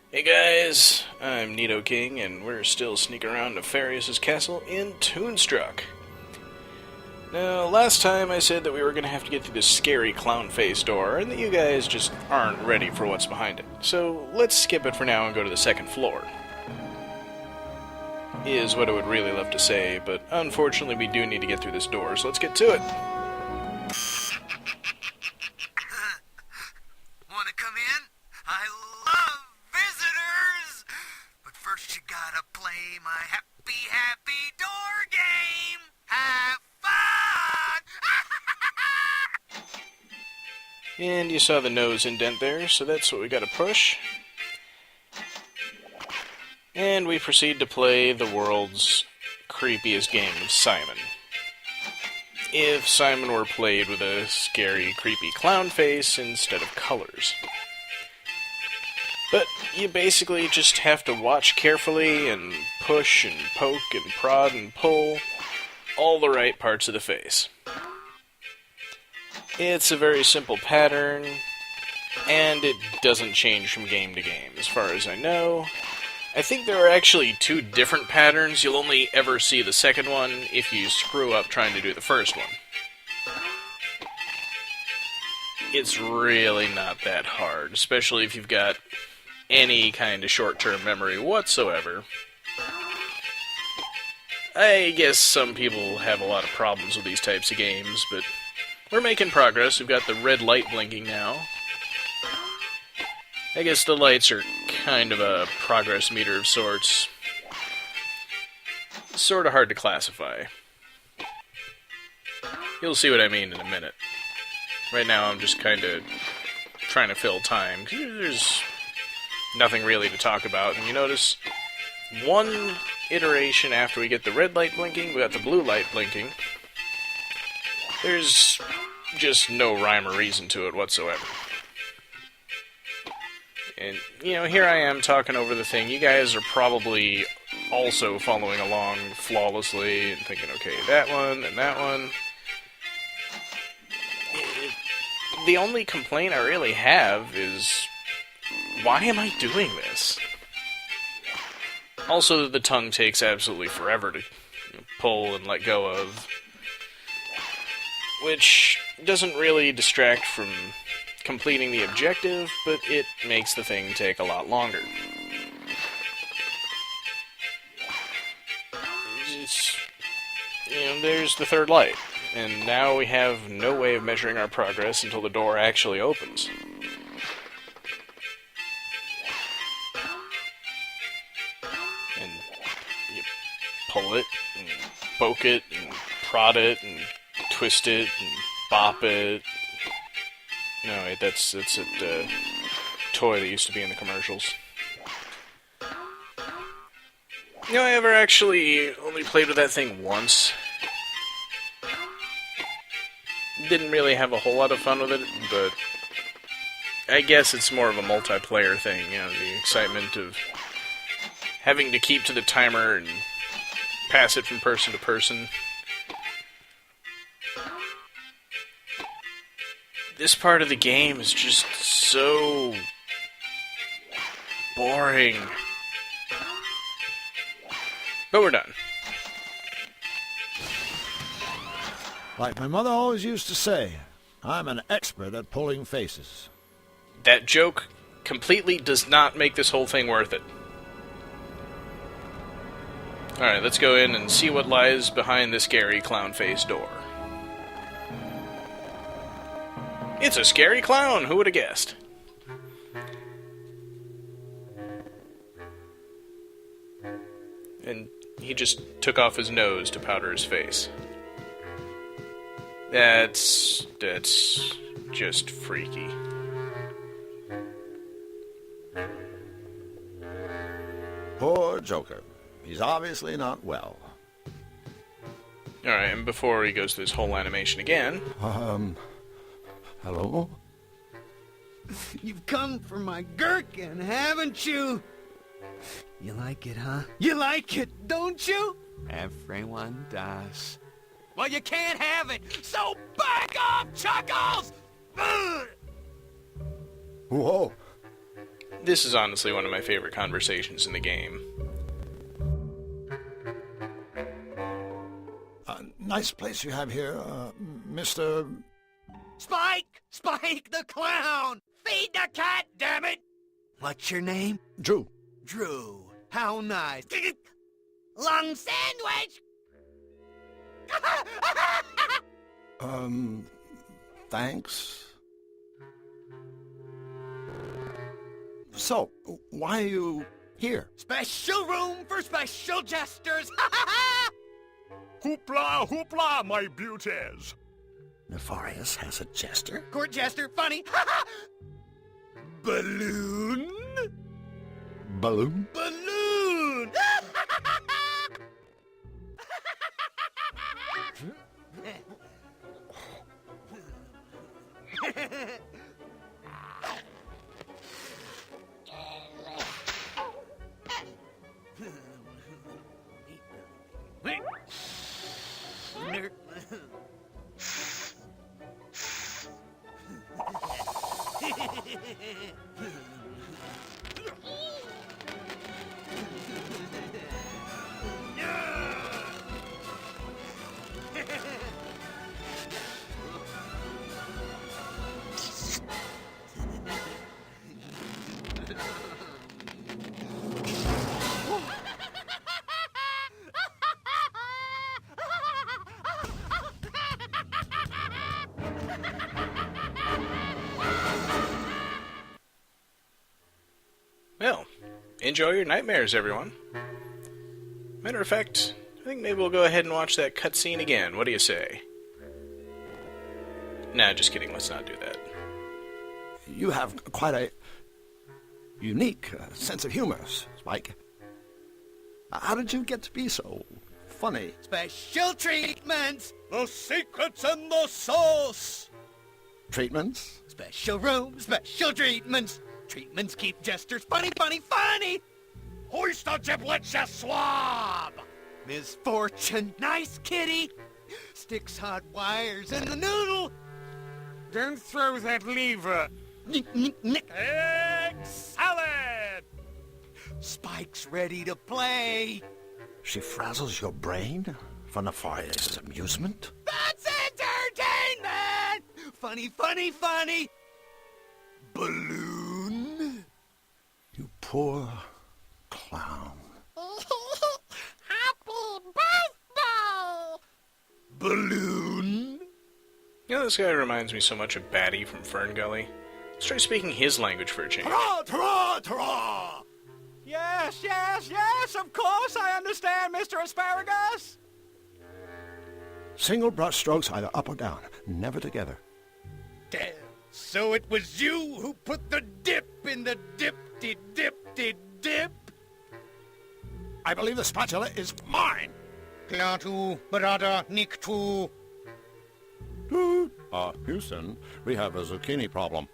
Hey guys, I'm Nito King, and we're still sneaking around Nefarious' castle in Toonstruck. Now, last time I said that we were going to have to get through this scary clown face door, and that you guys just aren't ready for what's behind it. So let's skip it for now and go to the second floor. Is what I would really love to say, but unfortunately we do need to get through this door, so let's get to it. Wanna come in? I love visitors! But first you gotta play my happy, happy door game! Have fun! And you saw the nose indent there, so that's what we gotta push. And we proceed to play the world's creepiest game of Simon. If Simon were played with a scary, creepy clown face instead of colors. But you basically just have to watch carefully and push and poke and prod and pull all the right parts of the face. It's a very simple pattern, and it doesn't change from game to game, as far as I know. I think there are actually two different patterns. You'll only ever see the second one if you screw up trying to do the first one. It's really not that hard, especially if you've got any kind of short-term memory whatsoever. I guess some people have a lot of problems with these types of games, but we're making progress. We've got the red light blinking now. I guess the lights are kind of a progress meter of sorts. Sort of hard to classify. You'll see what I mean in a minute. Right now I'm just kind of trying to fill time, 'cause there's nothing really to talk about. And you notice, one iteration after we get the red light blinking, we got the blue light blinking. There's just no rhyme or reason to it whatsoever. And, you know, here I am talking over the thing. You guys are probably also following along flawlessly and thinking, okay, that one and that one. The only complaint I really have is, why am I doing this? Also, the tongue takes absolutely forever to pull and let go of, which doesn't really distract from completing the objective, but it makes the thing take a lot longer. There's the third light, and now we have no way of measuring our progress until the door actually opens. And you pull it, and poke it, and prod it, and twist it, and bop it. No, wait, that's a toy that used to be in the commercials. You know, I ever actually only played with that thing once. Didn't really have a whole lot of fun with it, but I guess it's more of a multiplayer thing, you know, the excitement of having to keep to the timer and pass it from person to person. This part of the game is just so boring. But we're done. Like my mother always used to say, I'm an expert at pulling faces. That joke completely does not make this whole thing worth it. Alright, let's go in and see what lies behind the scary clown face door. It's a scary clown, who would have guessed? And he just took off his nose to powder his face. That's just freaky. Poor Joker. He's obviously not well. Alright, and before he goes through this whole animation again... Hello? You've come for my gherkin, haven't you? You like it, huh? You like it, don't you? Everyone does. Well, you can't have it, so back off, Chuckles! Ugh! Whoa. This is honestly one of my favorite conversations in the game. Nice place you have here, Mr. Spike! Spike the clown! Feed the cat, damn it! What's your name? Drew. Drew. How nice. Lung sandwich! Thanks. So, why are you here? Special room for special jesters! Hoopla, hoopla, my beauties! Nefarious has a jester? Court jester, funny! Balloon? Balloon? Balloon! Well, enjoy your nightmares, everyone. Matter of fact, I think maybe we'll go ahead and watch that cutscene again. What do you say? Nah, just kidding. Let's not do that. You have quite a unique sense of humor, Spike. How did you get to be so funny? Special treatments! The secret's in the sauce! Treatments? Special room, special treatments! Treatments keep jesters funny, funny, funny! Hoist the giblets, you swab! Misfortune, nice kitty! Sticks hot wires in the noodle! Don't throw that lever! Nick, nick, nick! Egg salad! Spike's ready to play! She frazzles your brain for Nefarious' amusement? That's entertainment! Funny, funny, funny! Balloon? You poor clown. Happy birthday! Balloon? You know, this guy reminds me so much of Batty from Fern Gully. Let's try speaking his language for a change. Hurrah, hurrah, hurrah! Yes, yes, yes, of course I understand, Mr. Asparagus! Single brush strokes either up or down, never together. Damn. So it was you who put the dip in the dip-de-dip-de-dip? I believe the spatula is mine. Klatu, brother, niktu. Houston, we have a zucchini problem.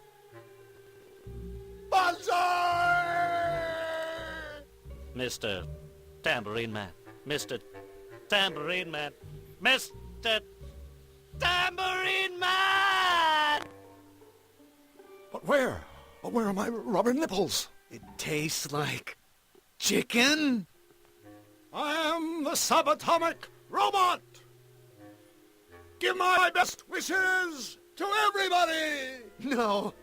Mr. Tambourine Man. Mr. Tambourine Man. Mr. Tambourine Man! But where? Where are my rubber nipples? It tastes like chicken? I am the subatomic robot. Give my best wishes to everybody. No,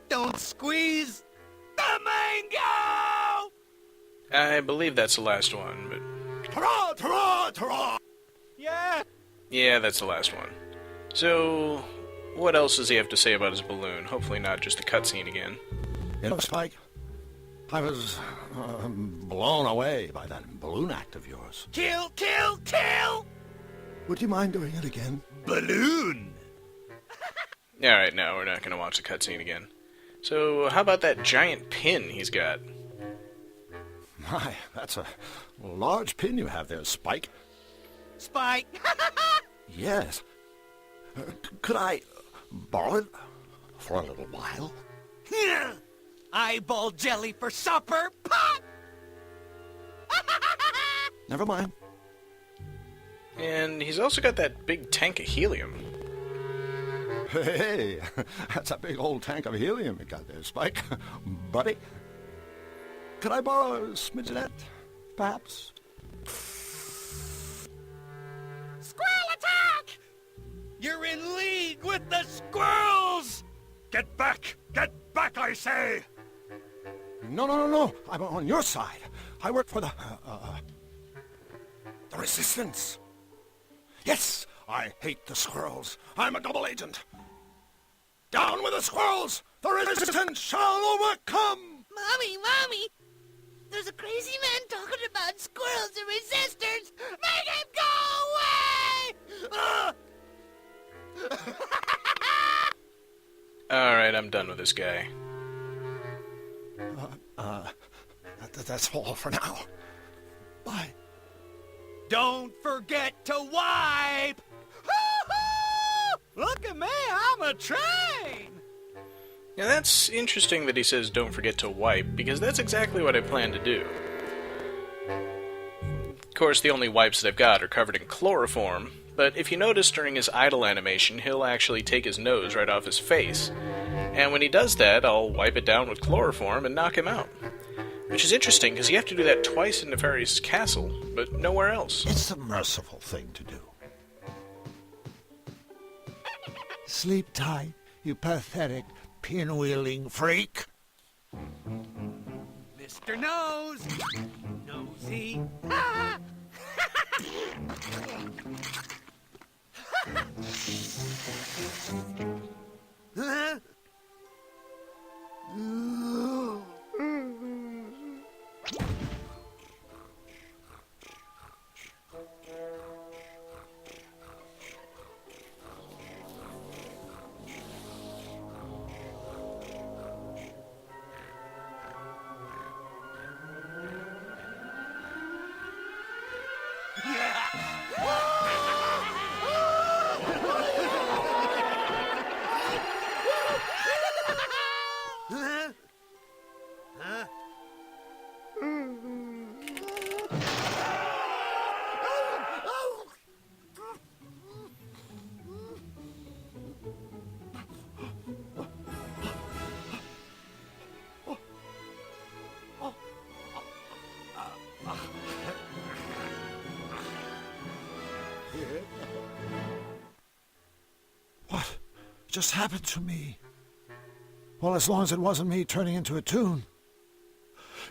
don't squeeze the mango! I believe that's the last one, but... Hurrah, hurrah, hurrah! Yeah, Yeah, that's the last one. So, what else does he have to say about his balloon? Hopefully not just the cutscene again. You know, Spike, I was blown away by that balloon act of yours. Kill, kill, kill! Would you mind doing it again? Balloon! Alright, no, we're not going to watch the cutscene again. So, how about that giant pin he's got? My, that's a large pin you have there, Spike. Spike! Yes. Could I borrow it for a little while? Eyeball jelly for supper! Pop! Never mind. And he's also got that big tank of helium. Hey, that's a big old tank of helium you got there, Spike. Buddy? Could I borrow a smidgenette, perhaps? Squirrel attack! You're in league with the squirrels! Get back! Get back, I say! No. I'm on your side. I work for the Resistance. Yes, I hate the squirrels. I'm a double agent. Down with the squirrels! The Resistance shall overcome! Mommy! There's a crazy man talking about squirrels and resistors! Make him go away! Alright, I'm done with this guy. That's all for now. Bye. Don't forget to wipe! Hoo-hoo! Look at me, I'm a train! Now that's interesting that he says don't forget to wipe, because that's exactly what I plan to do. Of course, the only wipes that I've got are covered in chloroform, but if you notice during his idle animation, he'll actually take his nose right off his face. And when he does that, I'll wipe it down with chloroform and knock him out. Which is interesting, because you have to do that twice in Nefarious' castle, but nowhere else. It's the merciful thing to do. Sleep tight, you pathetic, pinwheeling freak. Mr. Nose! Nosy! Huh? What just happened to me? Well, as long as it wasn't me turning into a toon.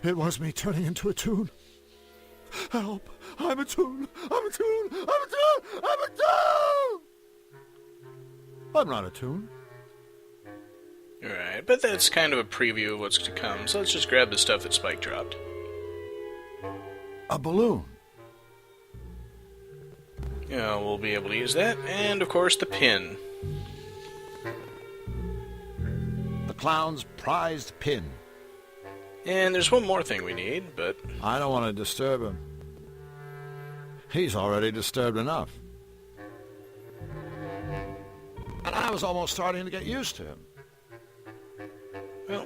It was me turning into a toon. Help! I'm a toon! I'm a toon! I'm a toon! I'm a toon! I'm not a toon. Alright, but that's kind of a preview of what's to come, so let's just grab the stuff that Spike dropped. A balloon. Yeah, we'll be able to use that, and of course the pin. The clown's prized pin. And there's one more thing we need, but... I don't want to disturb him. He's already disturbed enough. And I was almost starting to get used to him. Well,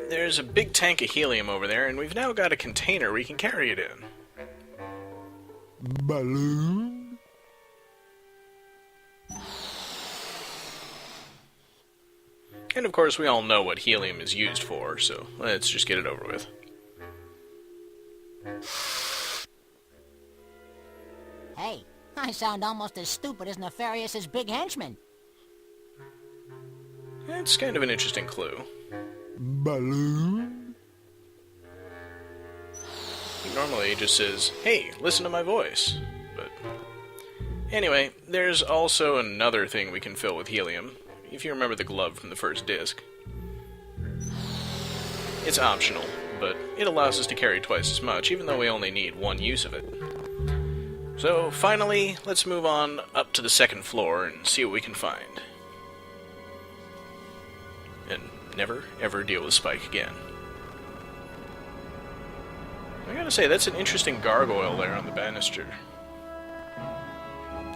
there's a big tank of helium over there, and we've now got a container we can carry it in. Balloon? And of course we all know what helium is used for, so let's just get it over with. Hey, I sound almost as stupid as Nefarious' big henchman. It's kind of an interesting clue. Balloon? Normally he just says, hey, listen to my voice. But anyway, there's also another thing we can fill with helium, if you remember the glove from the first disc. It's optional, but it allows us to carry twice as much, even though we only need one use of it. So finally, let's move on up to the second floor and see what we can find. And never, ever deal with Spike again. I gotta say, that's an interesting gargoyle there on the banister.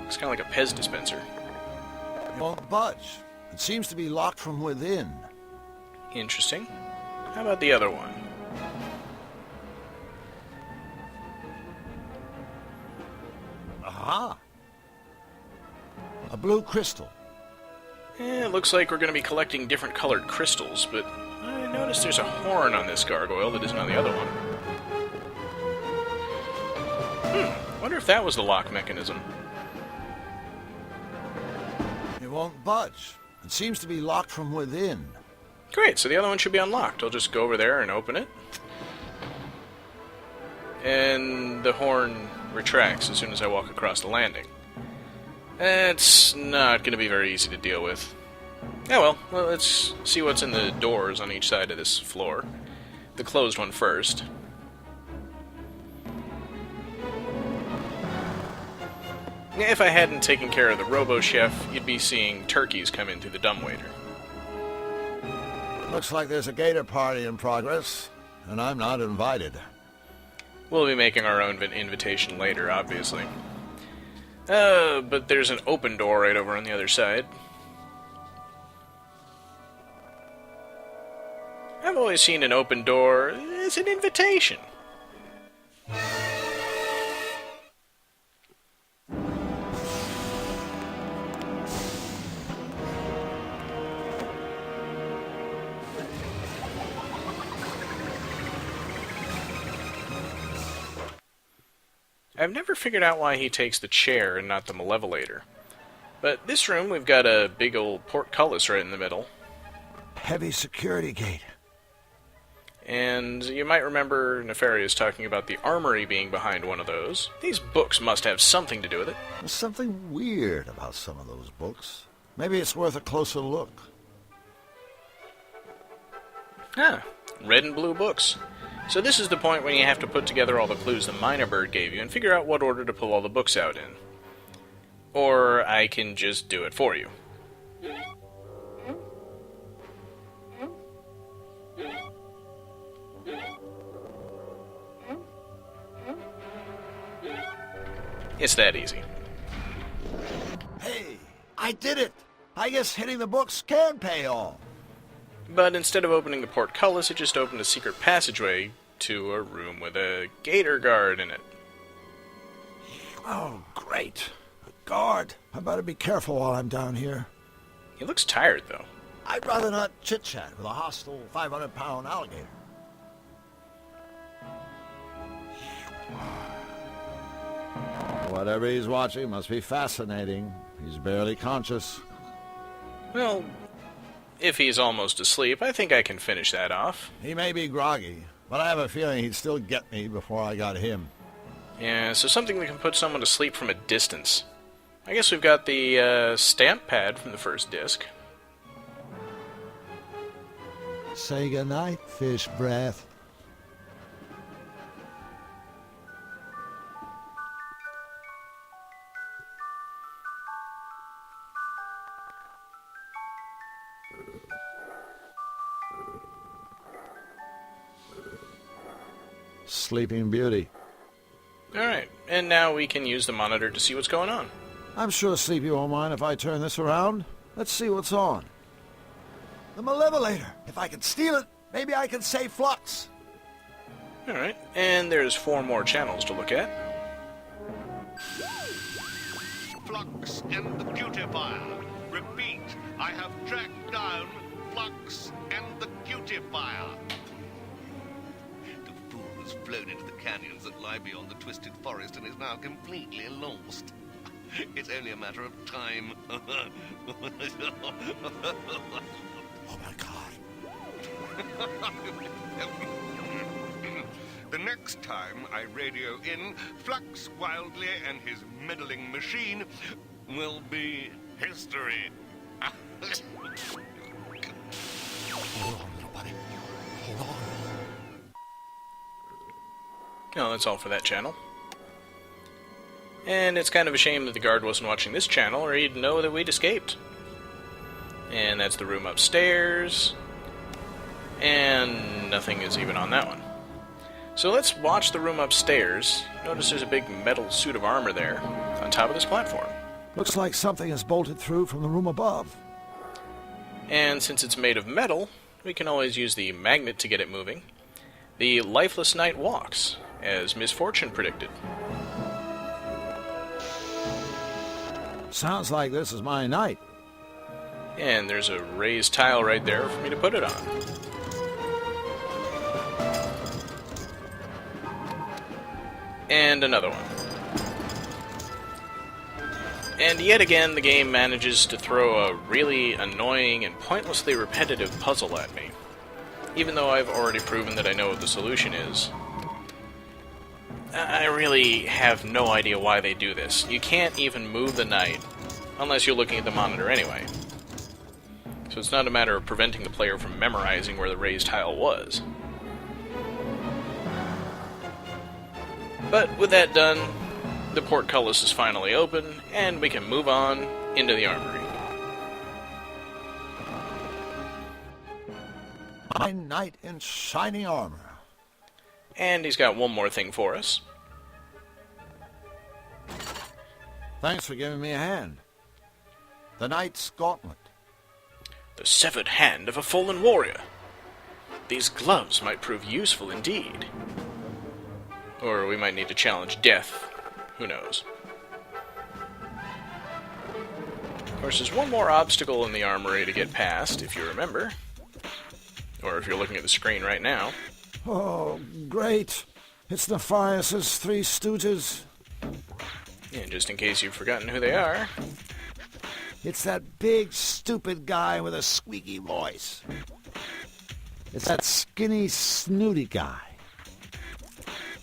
Looks kind of like a Pez dispenser. It won't budge. It seems to be locked from within. Interesting. How about the other one? Aha! A blue crystal. It looks like we're going to be collecting different colored crystals, but I notice there's a horn on this gargoyle that isn't on the other one. Wonder if that was the lock mechanism. It won't budge. It seems to be locked from within. Great, so the other one should be unlocked. I'll just go over there and open it. And the horn retracts as soon as I walk across the landing. That's not going to be very easy to deal with. Oh well, let's see what's in the doors on each side of this floor. The closed one first. If I hadn't taken care of the robo-chef, you'd be seeing turkeys come in through the dumbwaiter. Looks like there's a gator party in progress, and I'm not invited. We'll be making our own invitation later, obviously. But there's an open door right over on the other side. I've always seen an open door as an invitation. I've never figured out why he takes the chair and not the malevolator. But this room, we've got a big old portcullis right in the middle. Heavy security gate. And you might remember Nefarious talking about the armory being behind one of those. These books must have something to do with it. There's something weird about some of those books. Maybe it's worth a closer look. Ah, red and blue books. So this is the point when you have to put together all the clues the Minor Bird gave you and figure out what order to pull all the books out in. Or I can just do it for you. It's that easy. Hey, I did it! I guess hitting the books can pay off. But instead of opening the portcullis, it just opened a secret passageway to a room with a gator guard in it. Oh, great. A guard. I better be careful while I'm down here. He looks tired, though. I'd rather not chit-chat with a hostile 500-pound alligator. Whatever he's watching must be fascinating. He's barely conscious. Well, if he's almost asleep, I think I can finish that off. He may be groggy, but I have a feeling he'd still get me before I got him. Yeah, so something that can put someone to sleep from a distance. I guess we've got the stamp pad from the first disc. Say goodnight, fish breath. Sleeping Beauty. Alright, and now we can use the monitor to see what's going on. I'm sure Sleepy won't mind if I turn this around. Let's see what's on. The Malevolator. If I can steal it, maybe I can save Flux. Alright, and there's 4 more channels to look at. Flux and the Cutifier. Repeat, I have tracked down Flux and the Cutifier. The fool has flown into the canyons that lie beyond the twisted forest and is now completely lost. It's only a matter of time. Oh my God. The next time I radio in, Flux Wildly and his meddling machine will be history. Hold on, little buddy. Hold on. No, that's all for that channel. And it's kind of a shame that the guard wasn't watching this channel, or he'd know that we'd escaped. And that's the room upstairs. And nothing is even on that one. So let's watch the room upstairs. Notice there's a big metal suit of armor there, on top of this platform. Looks like something has bolted through from the room above. And since it's made of metal, we can always use the magnet to get it moving. The lifeless knight walks, as Miss Fortune predicted. Sounds like this is my night. And there's a raised tile right there for me to put it on. And another one. And yet again, the game manages to throw a really annoying and pointlessly repetitive puzzle at me, even though I've already proven that I know what the solution is. I really have no idea why they do this. You can't even move the knight, unless you're looking at the monitor anyway. So it's not a matter of preventing the player from memorizing where the raised tile was. But with that done, the portcullis is finally open, and we can move on into the armory. My knight in shining armor. And he's got one more thing for us. Thanks for giving me a hand. The knight's gauntlet. The severed hand of a fallen warrior. These gloves might prove useful indeed. Or we might need to challenge death. Who knows? Of course, there's one more obstacle in the armory to get past, if you remember. Or if you're looking at the screen right now. Oh, great. It's Nefarious' Three Stooges. And just in case you've forgotten who they are... It's that big, stupid guy with a squeaky voice. It's that skinny, snooty guy.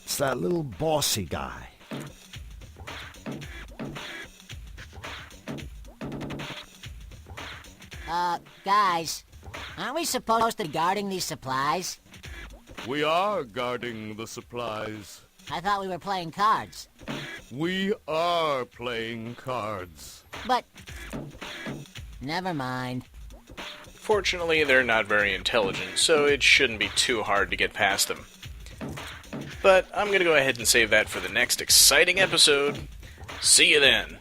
It's that little bossy guy. Guys, aren't we supposed to be guarding these supplies? We are guarding the supplies. I thought we were playing cards. We are playing cards. But... never mind. Fortunately, they're not very intelligent, so it shouldn't be too hard to get past them. But I'm going to go ahead and save that for the next exciting episode. See you then!